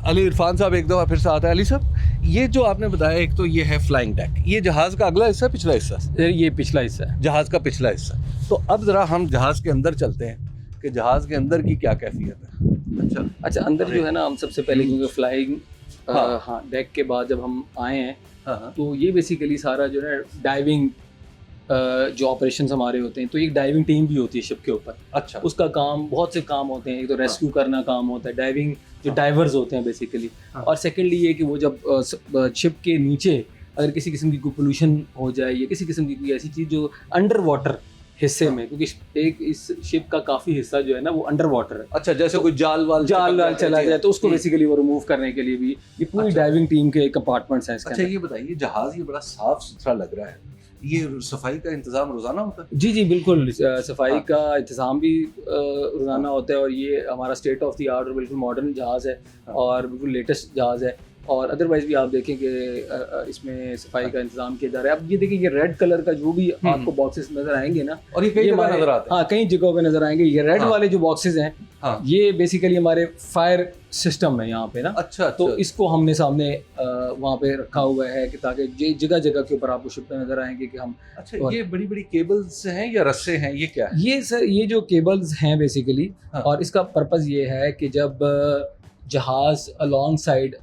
अली इरफान साहब एक दफ़ा फिर से आता है। अली साहब, ये जो आपने बताया, एक तो ये है फ्लाइंग डेक, ये जहाज़ का अगला हिस्सा, पिछला हिस्सा? ये पिछला हिस्सा है, जहाज़ का पिछला हिस्सा। तो अब ज़रा हम जहाज़ के अंदर चलते हैं कि जहाज़ के अंदर की क्या कैफियत है। अच्छा अंदर जो है ना, हम सबसे पहले क्योंकि फ्लाइंग हाँ। डेक के बाद जब हम आए हैं हाँ। तो ये बेसिकली सारा जो है डाइविंग जो ऑपरेशंस हमारे होते हैं, तो एक डाइविंग टीम भी होती है शिप के ऊपर। अच्छा। उसका काम, बहुत से काम होते हैं। एक तो रेस्क्यू करना काम होता है, डाइविंग जो डाइवर्स होते हैं बेसिकली, और सेकेंडली ये कि वो जब शिप के नीचे अगर किसी किस्म की कोई पोल्यूशन हो जाए या किसी किस्म की कोई ऐसी चीज़ जो अंडर वाटर हिस्से में, क्योंकि एक इस शिप का काफ़ी हिस्सा जो है ना वो अंडर वाटर है। अच्छा, जैसे कोई जाल चला जाए तो उसको बेसिकली वो रिमूव करने के लिए भी ये पूरी डाइविंग टीम के कंपार्टमेंट्स हैं इसके अच्छा, अंदर। ये बताइए, जहाज़ ये बड़ा साफ सुथरा लग रहा है, ये सफाई का इंतजाम रोजाना होता है? जी बिल्कुल, सफाई का इंतज़ाम भी रोज़ाना होता है, और ये हमारा स्टेट ऑफ द आर्ट और बिल्कुल मॉडर्न जहाज़ है और बिल्कुल लेटेस्ट जहाज़ है। और अदरवाइज भी आप देखें कि इसमें सफाई का इंतजाम किया जा रहा है। अब ये देखिए, ये रेड कलर का जो भी आपको बॉक्सेस नजर आएंगे ना, और ये कई जगह नजर आते हैं। हाँ, कई जगहों पे नजर आएंगे। ये रेड वाले जो बॉक्सेस हैं, ये बेसिकली हमारे फायर सिस्टम है यहाँ पे ना। अच्छा। तो इसको हमने सामने वहाँ पे रखा हुआ है कि ताकि जगह जगह के ऊपर आपको शिप पे नजर आएंगे कि हम। अच्छा, ये बड़ी बड़ी केबल्स हैं या रस्से हैं, ये क्या है? ये सर, ये जो केबल्स हैं बेसिकली, और इसका पर्पस ये है कि जब जहाज अलॉन्ग साइड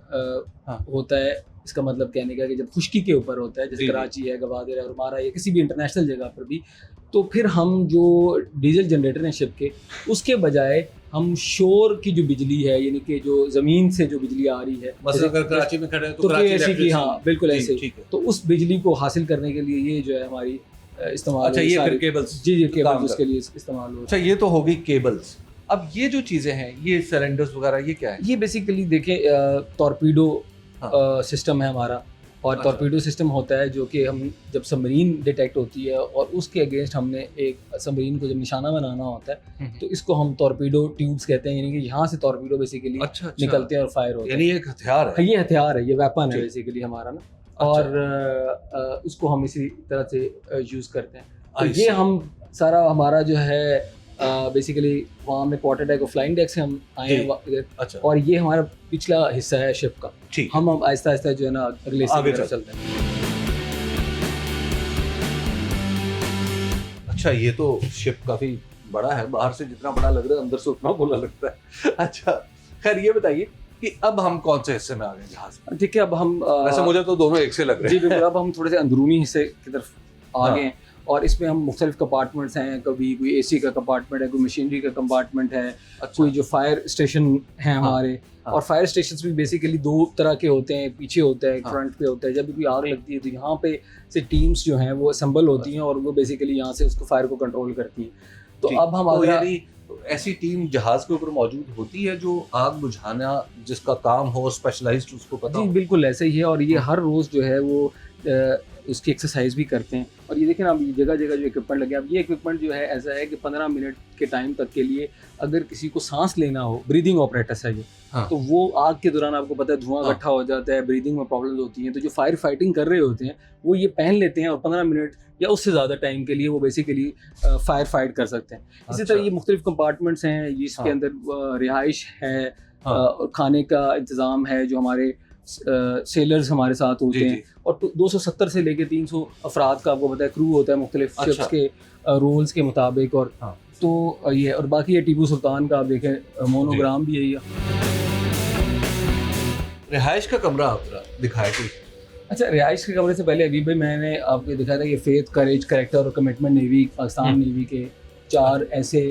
होता है, इसका मतलब कहने का कि जब खुश्की के ऊपर होता है, जैसे कराची है, गवादर है, और हमारा या किसी भी इंटरनेशनल जगह पर भी, तो फिर हम जो डीजल जनरेटर हैं शिप के, उसके बजाय हम शोर की जो बिजली है, यानी कि जो ज़मीन से जो बिजली आ रही है, मतलब अगर कराची में खड़े हैं तो ऐसी की, हाँ बिल्कुल ऐसे, ठीक है। तो उस बिजली को हासिल करने के लिए ये जो है हमारी इस्तेमाल। अच्छा, ये फिर केबल्स? जी केबल्स उसके लिए इस्तेमाल हो। अच्छा, ये तो हो गई केबल्स। अब ये जो चीज़ें हैं, ये सिलेंडर्स वगैरह, ये क्या है? ये बेसिकली देखें, टॉर्पीडो सिस्टम है हमारा, और टॉर्पीडो सिस्टम होता है जो कि हम जब सबमरीन डिटेक्ट होती है और उसके अगेंस्ट हमने एक सबमरीन को जब निशाना बनाना होता है, तो इसको हम टॉर्पीडो ट्यूब्स कहते हैं, यानी कि यहाँ से टॉर्पीडो बेसिकली निकलते हैं और फायर होते हैं। यानी एक हथियार है, ये हथियार है, ये वेपन है बेसिकली हमारा ना। और इसको हम इसी तरह से यूज़ करते हैं। तो ये हम सारा हमारा जो है बेसिकली वहाँ हमने क्वार्टर डेक और फ्लाइंग डेक से हम आए हैं। अच्छा। और ये हमारा पिछला हिस्सा है शिप का। हम आहिस्ता आहिस्ता जो है ना अगले आगे चलते हैं। अच्छा, ये तो शिप काफी बड़ा है, बाहर से जितना बड़ा लग रहा है अंदर से उतना खुला लगता है। अच्छा, खैर ये बताइए कि अब हम कौन से हिस्से में आ गए जहाज में? ठीक है, अब हम वैसे मुझे तो दोनों एक से लग रहे हैं। जी बिल्कुल, अब हम थोड़े से अंदरूनी हिस्से की तरफ आ गए हैं, और इसमें हम मुख्तलिफ कंपार्टमेंट्स हैं। कभी कोई एसी का कंपार्टमेंट है, कोई मशीनरी का कंपार्टमेंट है, कोई जो फायर स्टेशन हैं हमारे। और फायर स्टेशन भी बेसिकली दो तरह के होते हैं, पीछे होता है, फ्रंट पे होता है। जब भी कोई आग लगती है तो यहाँ पे से टीम्स जो हैं वो असेंबल होती हैं और वो बेसिकली यहाँ से उसको फायर को कंट्रोल करती हैं। तो अब हम ऐसी टीम जहाज के ऊपर मौजूद होती है जो आग बुझाना जिसका काम हो, स्पेशलाइज्ड, उसको पता हो? जी बिल्कुल ऐसे ही है, और ये हर रोज़ जो है वो उसकी एक्सरसाइज भी करते हैं। और ये देखें ना, अब जगह जगह जो इक्विपमेंट लगे, अब ये इक्विपमेंट जो है ऐसा है कि 15 मिनट के टाइम तक के लिए अगर किसी को सांस लेना हो, ब्रीदिंग ऑपरेटर्स है ये, तो वो आग के दौरान आपको पता है धुआं इकट्ठा हो जाता है, ब्रीदिंग में प्रॉब्लम्स होती हैं, तो जो फायर फाइटिंग कर रहे होते हैं वो ये पहन लेते हैं और 15 मिनट या उससे ज़्यादा टाइम के लिए वो बेसिकली फायर फाइट कर सकते हैं। इसी तरह ये मुख्तलिफ कंपार्टमेंट्स हैं, इसके अंदर रिहाइश है, और खाने का इंतज़ाम है, जो हमारे सेलर्स हमारे साथ होते हैं। और 270 से लेके 300 अफराद का आपको पता है क्रू होता है मुख्तलिफ शिप्स के रोल्स के मुताबिक। और तो ये, और बाकी ये टीपू सुल्तान का आप देखें मोनोग्राम भी है ये। रिहाइश का कमरा आप दिखाया कि? अच्छा, रिहाइश के कमरे से पहले अभी भी मैंने आपको दिखाया था, ये फेथ, करेज, कैरेक्टर और कमिटमेंट नेवी, पाकिस्तान नेवी के 4 ऐसे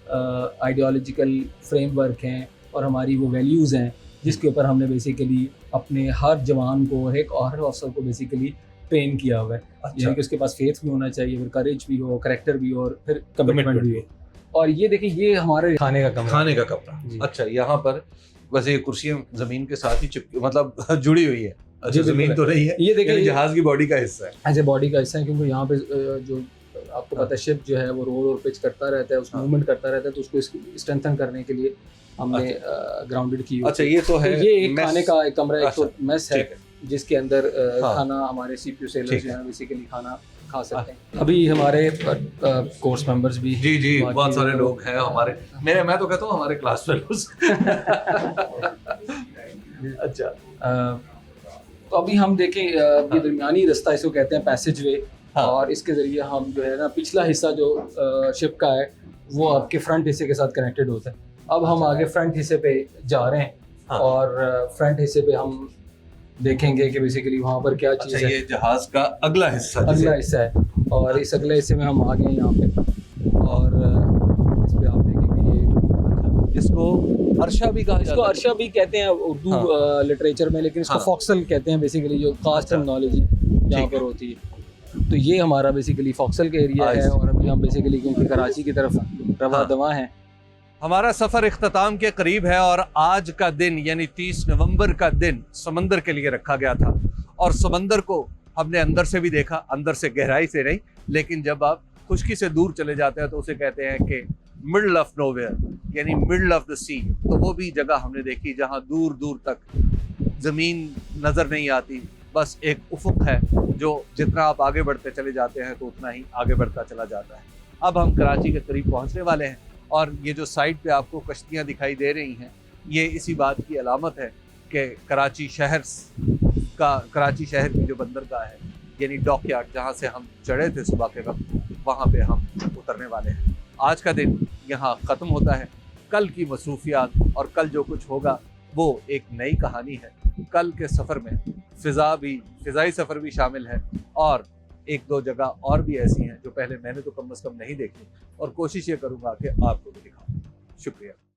आइडियोलॉजिकल फ्रेमवर्क हैं और हमारी वो वैल्यूज़ हैं जिसके ऊपर हमने बेसिकली अपने हर जवान को और एक हर अफसर को बेसिकली ट्रेन किया हुआ है। यानी कि उसके पास फेथ भी होना चाहिए, फिर करेज भी हो, कैरेक्टर भी हो, और फिर कमिटमेंट भी हो। और ये देखिए, ये हमारे खाने का कमरा। अच्छा, यहाँ पर वैसे ये कुर्सियाँ जमीन के साथ ही मतलब जुड़ी हुई है। अच्छा, जमीन तो नहीं है, ये देखिए जहाज की बॉडी का हिस्सा है। ऐसे बॉडी का हिस्सा है, क्योंकि यहाँ पे जो आपको पता है शिप जो है वो रोल और पिच करता रहता है, उसको मूवमेंट करता रहता है, तो उसको स्ट्रेंथन करने के लिए हमने ग्राउंडेड की। अच्छा, ये तो है, ये एक खाने का एक कमरा, एक तो मेस है जिसके अंदर खाना हमारे सीपीयू सेलर्स जो है बेसिकली खाना खा सकते हैं। अभी हमारे कोर्स मेंबर्स भी जी बहुत सारे लोग हैं हमारे, मैं तो कहता हूँ हमारे क्लास फेलोज। अच्छा तो अभी हम देखें ये दरमियानी रास्ता इसको कहते हैं पैसेज वे, हाँ। और इसके ज़रिए हम जो है ना पिछला हिस्सा जो शिप का है वो आपके फ्रंट हिस्से के साथ कनेक्टेड होता है। अब हम आगे फ्रंट हिस्से पे जा रहे हैं, हाँ। और फ्रंट हिस्से पे हम देखेंगे कि बेसिकली वहाँ पर क्या चीज़ अच्छा, है। ये जहाज का अगला हिस्सा अगला हिस्सा है, और इस अगले हिस्से में हम आ गए हैं यहाँ पे, और इस पे आप देखेंगे ये इसको अर्शा भी कहा इसको जाता है। अर्शा भी कहते हैं उर्दू हाँ। लिटरेचर में, लेकिन इसको हाँ। फॉक्सल कहते हैं बेसिकली, जो खास अच्छा। टर्मिनोलॉजी यहाँ ठीक पर है। होती है। तो ये हमारा बेसिकली फॉक्सल का एरिया है, और अभी हम बेसिकली क्योंकि कराची की तरफ रवा हाँ। दवा हैं। हमारा सफर इख्तिताम के करीब है और आज का दिन यानी 30 नवंबर का दिन समंदर के लिए रखा गया था, और समंदर को हमने अंदर से भी देखा, अंदर से गहराई से नहीं, लेकिन जब आप खुश्की से दूर चले जाते हैं तो उसे कहते हैं कि मिडल ऑफ नोवेयर यानी मिडल ऑफ द सी। तो वो भी जगह हमने देखी जहाँ दूर दूर तक ज़मीन नज़र नहीं आती, बस एक उफुक है जो जितना आप आगे बढ़ते चले जाते हैं तो उतना ही आगे बढ़ता चला जाता है। अब हम कराची के करीब पहुँचने वाले हैं, और ये जो साइड पे आपको कश्तियाँ दिखाई दे रही हैं ये इसी बात की अलामत है कि कराची शहर की जो बंदरगाह है यानी डॉकयार्ड, जहाँ से हम चढ़े थे सुबह के वक्त, वहाँ पे हम उतरने वाले हैं। आज का दिन यहाँ ख़त्म होता है। कल की मसरूफियात और कल जो कुछ होगा वो एक नई कहानी है। कल के सफ़र में फ़िज़ाई सफ़र भी शामिल है, और एक दो जगह और भी ऐसी हैं जो पहले मैंने तो कम से कम नहीं देखी, और कोशिश ये करूँगा कि आपको भी दिखाऊँ। शुक्रिया।